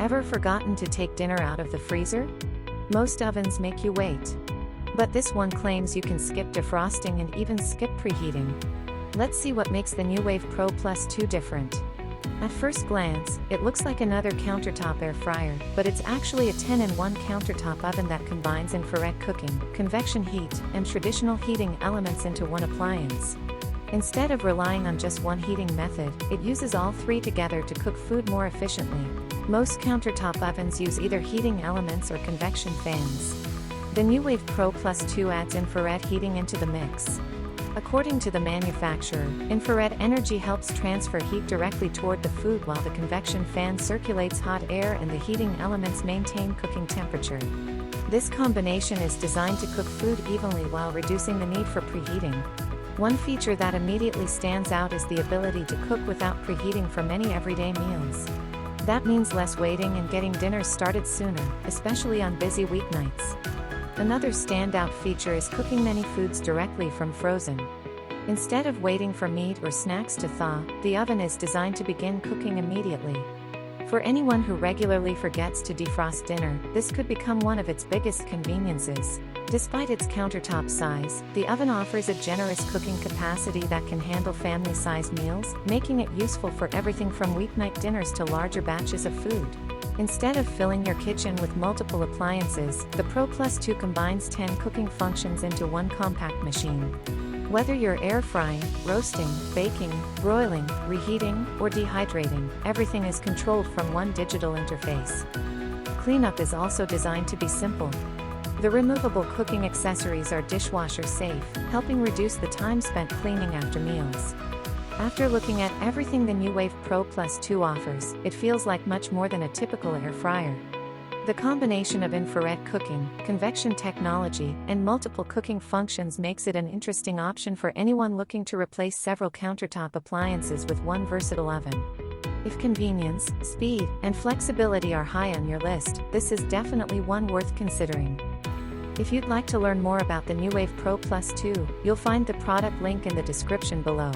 Ever forgotten to take dinner out of the freezer? Most ovens make you wait. But this one claims you can skip defrosting and even skip preheating. Let's see what makes the Nuwave Pro Plus 2 different. At first glance, it looks like another countertop air fryer, but it's actually a 10-in-1 countertop oven that combines infrared cooking, convection heat, and traditional heating elements into one appliance. Instead of relying on just one heating method, it uses all three together to cook food more efficiently. Most countertop ovens use either heating elements or convection fans. The Nuwave Pro Plus 2 adds infrared heating into the mix. According to the manufacturer, infrared energy helps transfer heat directly toward the food while the convection fan circulates hot air and the heating elements maintain cooking temperature. This combination is designed to cook food evenly while reducing the need for preheating. One feature that immediately stands out is the ability to cook without preheating for many everyday meals. That means less waiting and getting dinners started sooner, especially on busy weeknights. Another standout feature is cooking many foods directly from frozen. Instead of waiting for meat or snacks to thaw, the oven is designed to begin cooking immediately. For anyone who regularly forgets to defrost dinner, this could become one of its biggest conveniences. Despite its countertop size, the oven offers a generous cooking capacity that can handle family-sized meals, making it useful for everything from weeknight dinners to larger batches of food. Instead of filling your kitchen with multiple appliances, the Pro Plus 2 combines 10 cooking functions into one compact machine. Whether you're air frying, roasting, baking, broiling, reheating, or dehydrating, everything is controlled from one digital interface. Cleanup is also designed to be simple. The removable cooking accessories are dishwasher-safe, helping reduce the time spent cleaning after meals. After looking at everything the Nuwave Pro Plus 2 offers, it feels like much more than a typical air fryer. The combination of infrared cooking, convection technology, and multiple cooking functions makes it an interesting option for anyone looking to replace several countertop appliances with one versatile oven. If convenience, speed, and flexibility are high on your list, this is definitely one worth considering. If you'd like to learn more about the Nuwave Pro Plus 2, you'll find the product link in the description below.